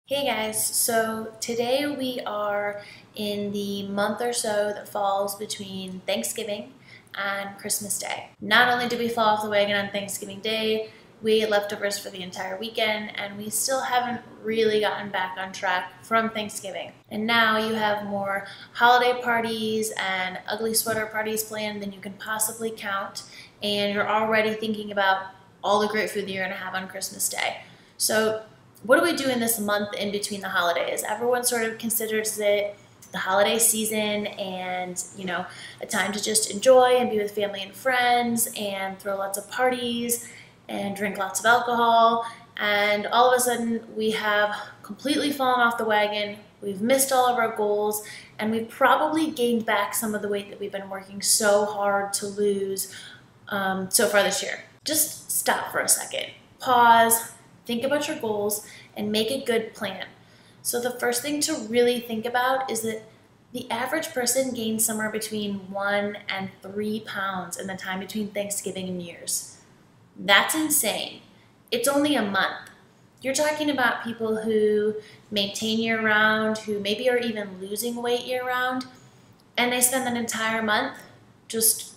Hey guys, so today we are in the month or so that falls between Thanksgiving and Christmas Day. Not only did we fall off the wagon on Thanksgiving Day, we ate leftovers for the entire weekend and we still haven't really gotten back on track from Thanksgiving. And now you have more holiday parties and ugly sweater parties planned than you can possibly count, and you're already thinking about all the great food that you're gonna have on Christmas Day. So what do we do in this month in between the holidays? Everyone sort of considers it the holiday season and, a time to just enjoy and be with family and friends and throw lots of parties and drink lots of alcohol. And all of a sudden we have completely fallen off the wagon. We've missed all of our goals and we've probably gained back some of the weight that we've been working so hard to lose so far this year. Just stop for a second, pause, think about your goals, and make a good plan. So the first thing to really think about is that the average person gains somewhere between 1 and 3 pounds in the time between Thanksgiving and New Year's. That's insane. It's only a month. You're talking about people who maintain year-round, who maybe are even losing weight year-round, and they spend an entire month just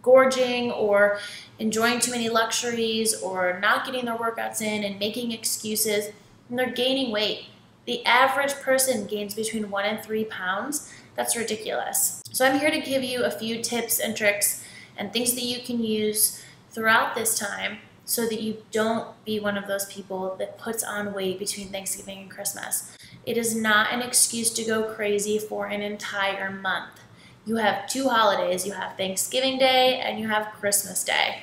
gorging or enjoying too many luxuries or not getting their workouts in and making excuses, and they're gaining weight. The average person gains between 1 and 3 pounds. That's ridiculous. So I'm here to give you a few tips and tricks and things that you can use throughout this time so that you don't be one of those people that puts on weight between Thanksgiving and Christmas. It is not an excuse to go crazy for an entire month. You have 2 holidays. You have Thanksgiving Day and you have Christmas Day.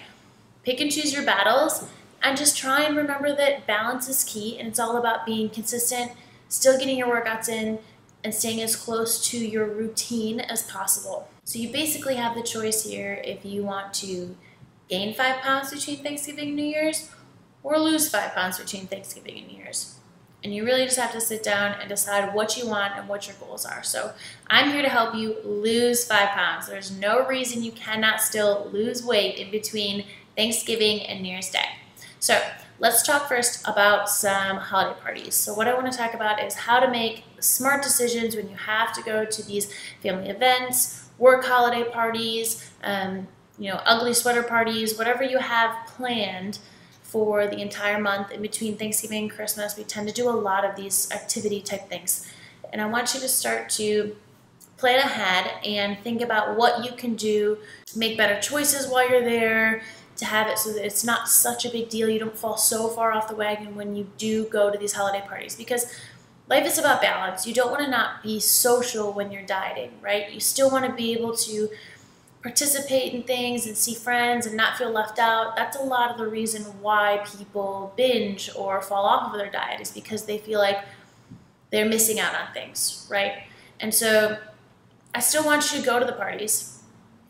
Pick and choose your battles and just try and remember that balance is key, and it's all about being consistent, still getting your workouts in, and staying as close to your routine as possible. So you basically have the choice here if you want to gain 5 pounds between Thanksgiving and New Year's or lose 5 pounds between Thanksgiving and New Year's. And you really just have to sit down and decide what you want and what your goals are. So I'm here to help you lose 5 pounds. There's no reason you cannot still lose weight in between Thanksgiving and New Year's Day. So let's talk first about some holiday parties. So what I want to talk about is how to make smart decisions when you have to go to these family events, work holiday parties, ugly sweater parties, whatever you have planned for the entire month in between Thanksgiving and Christmas. We tend to do a lot of these activity type things. And I want you to start to plan ahead and think about what you can do to make better choices while you're there, to have it so that it's not such a big deal. You don't fall so far off the wagon when you do go to these holiday parties, because life is about balance. You don't want to not be social when you're dieting, right? You still want to be able to participate in things and see friends and not feel left out. That's a lot of the reason why people binge or fall off of their diet, is because they feel like they're missing out on things, right? And so I still want you to go to the parties.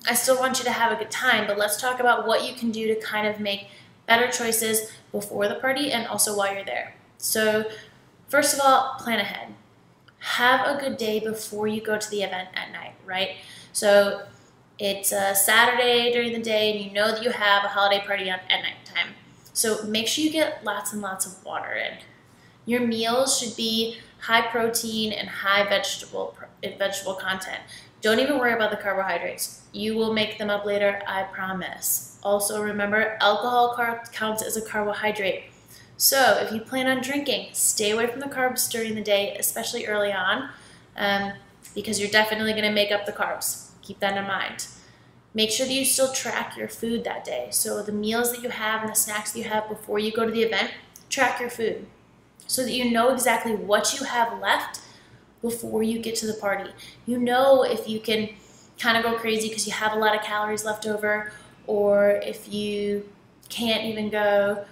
I still want you to have a good time, but let's talk about what you can do to kind of make better choices before the party and also while you're there. So first of all, plan ahead. Have a good day before you go to the event at night, right? So it's a Saturday during the day and you know that you have a holiday party at nighttime. So make sure you get lots and lots of water in. Your meals should be high protein and high vegetable content. Don't even worry about the carbohydrates. You will make them up later, I promise. Also remember, alcohol counts as a carbohydrate. So if you plan on drinking, stay away from the carbs during the day, especially early on, because you're definitely going to make up the carbs. Keep that in mind. Make sure that you still track your food that day. So the meals that you have and the snacks that you have before you go to the event, track your food so that you know exactly what you have left before you get to the party. You know if you can kind of go crazy because you have a lot of calories left over, or if you can't even go,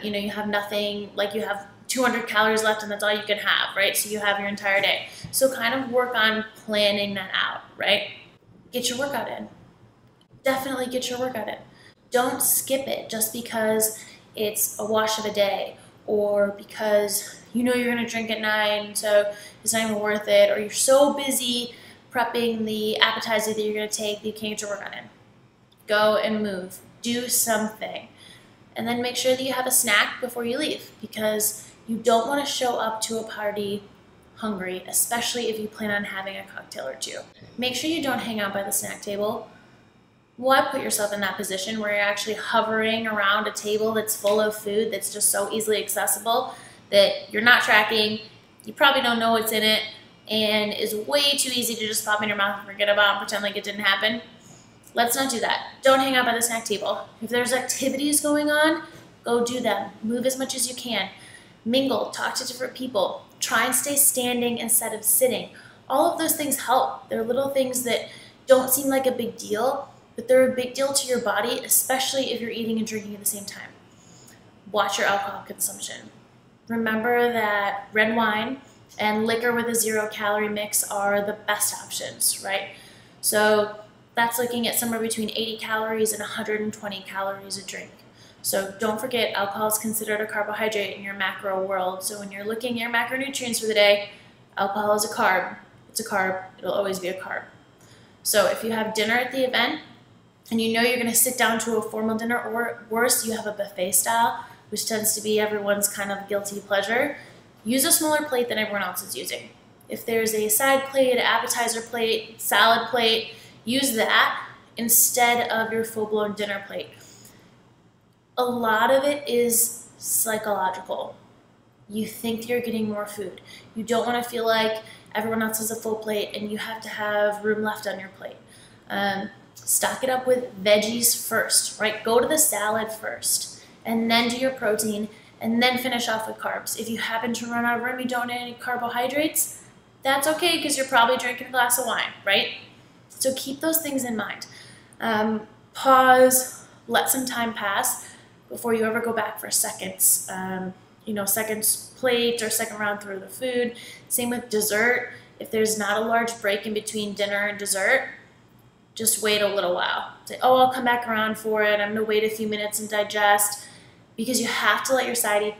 you have nothing, like you have 200 calories left and that's all you can have, right? So you have your entire day. So kind of work on planning that out, right? Get your workout in. Definitely get your workout in. Don't skip it just because it's a wash of a day, or because you know you're going to drink at 9, so it's not even worth it, or you're so busy prepping the appetizer that you're going to take that you can't get your workout in. Go and move. Do something. And then make sure that you have a snack before you leave, because You don't want to show up to a party hungry, especially if you plan on having a cocktail or two. Make sure you don't hang out by the snack table. Why put yourself in that position where you're actually hovering around a table that's full of food that's just so easily accessible that you're not tracking, you probably don't know what's in it, and is way too easy to just pop in your mouth and forget about and pretend like it didn't happen. Let's not do that. Don't hang out by the snack table. If there's activities going on, go do them. Move as much as you can. Mingle, talk to different people. Try and stay standing instead of sitting. All of those things help. They're little things that don't seem like a big deal, but they're a big deal to your body, especially if you're eating and drinking at the same time. Watch your alcohol consumption. Remember that red wine and liquor with a 0-calorie mix are the best options, right? So that's looking at somewhere between 80 calories and 120 calories a drink. So don't forget, alcohol is considered a carbohydrate in your macro world. So when you're looking at your macronutrients for the day, alcohol is a carb. It's a carb. It'll always be a carb. So if you have dinner at the event and you know you're going to sit down to a formal dinner, or worse, you have a buffet style, which tends to be everyone's kind of guilty pleasure, use a smaller plate than everyone else is using. If there's a side plate, appetizer plate, salad plate, use that instead of your full-blown dinner plate. A lot of it is psychological. You think you're getting more food. You don't want to feel like everyone else has a full plate and you have to have room left on your plate. Stock it up with veggies first, right? Go to the salad first and then do your protein and then finish off with carbs. If you happen to run out of room, you don't need any carbohydrates, that's okay because you're probably drinking a glass of wine, right? So keep those things in mind. Pause, let some time pass before you ever go back for seconds. Second plate or second round through the food. Same with dessert. If there's not a large break in between dinner and dessert, just wait a little while. Say, oh, I'll come back around for it. I'm gonna wait a few minutes and digest, because you have to let your satiety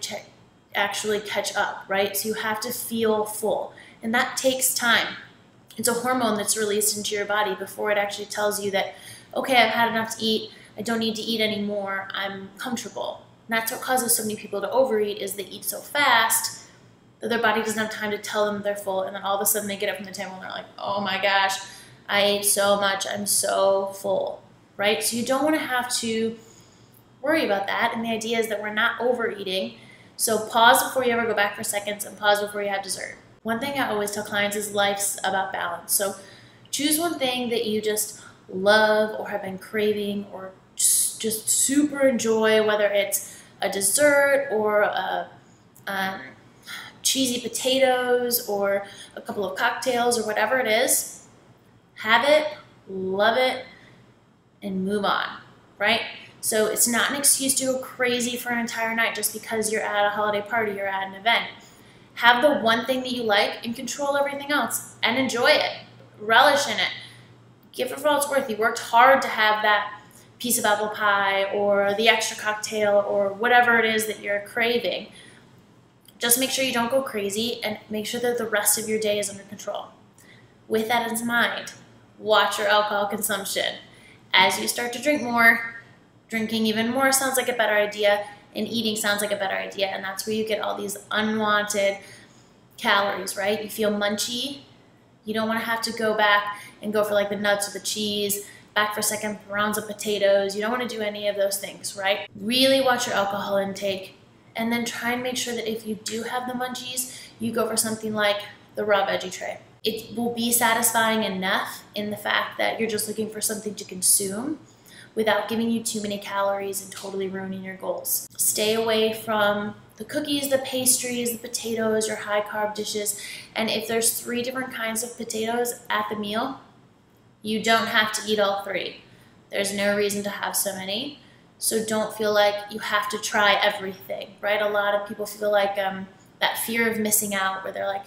actually catch up, right? So you have to feel full, and that takes time. It's a hormone that's released into your body before it actually tells you that, okay, I've had enough to eat, I don't need to eat anymore, I'm comfortable. And that's what causes so many people to overeat, is they eat so fast that their body doesn't have time to tell them they're full, and then all of a sudden they get up from the table and they're like, oh my gosh, I ate so much, I'm so full, right? So you don't want to have to worry about that, and the idea is that we're not overeating. So pause before you ever go back for seconds, and pause before you have dessert. One thing I always tell clients is life's about balance. So choose one thing that you just love or have been craving or just super enjoy, whether it's a dessert or cheesy potatoes or a couple of cocktails or whatever it is. Have it, love it, and move on, right? So it's not an excuse to go crazy for an entire night just because you're at a holiday party or at an event. Have the one thing that you like and control everything else and enjoy it. Relish in it. Give it for all it's worth. You worked hard to have that piece of apple pie or the extra cocktail or whatever it is that you're craving. Just make sure you don't go crazy and make sure that the rest of your day is under control. With that in mind, watch your alcohol consumption. As you start to drink more, drinking even more sounds like a better idea, and eating sounds like a better idea, and that's where you get all these unwanted calories, right? You feel munchy. You don't want to have to go back and go for like the nuts or the cheese, back for second rounds of potatoes. You don't want to do any of those things, right? Really watch your alcohol intake, and then try and make sure that if you do have the munchies, you go for something like the raw veggie tray. It will be satisfying enough in the fact that you're just looking for something to consume without giving you too many calories and totally ruining your goals. Stay away from the cookies, the pastries, the potatoes, your high carb dishes. And if there's 3 different kinds of potatoes at the meal, you don't have to eat all 3. There's no reason to have so many. So don't feel like you have to try everything, right? A lot of people feel like that fear of missing out, where they're like,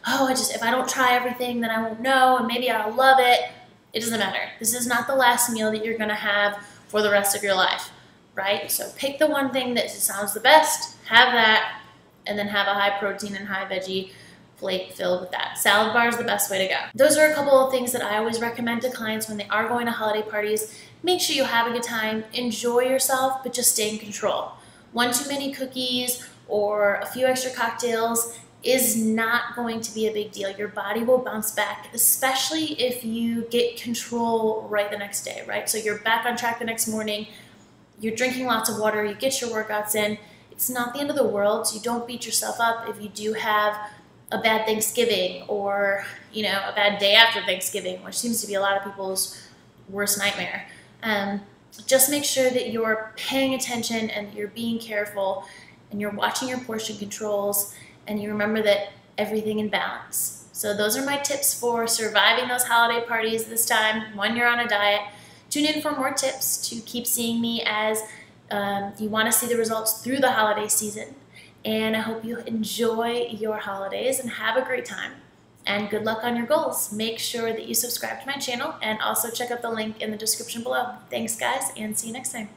oh, if I don't try everything, then I won't know, and maybe I'll love it. It doesn't matter. This is not the last meal that you're gonna have for the rest of your life, right? So pick the one thing that sounds the best, have that, and then have a high protein and high veggie plate filled with that. Salad bar is the best way to go. Those are a couple of things that I always recommend to clients when they are going to holiday parties. Make sure you have a good time, enjoy yourself, but just stay in control. One too many cookies or a few extra cocktails is not going to be a big deal. Your body will bounce back, especially if you get control right the next day, right? So you're back on track the next morning, you're drinking lots of water, you get your workouts in. It's not the end of the world, so you don't beat yourself up if you do have a bad Thanksgiving or, you know, a bad day after Thanksgiving, which seems to be a lot of people's worst nightmare. Just make sure that you're paying attention and you're being careful and you're watching your portion controls and you remember that everything in balance. So those are my tips for surviving those holiday parties this time when you're on a diet. Tune in for more tips to keep seeing me as you want to see the results through the holiday season. And I hope you enjoy your holidays and have a great time. And good luck on your goals. Make sure that you subscribe to my channel and also check out the link in the description below. Thanks guys, and see you next time.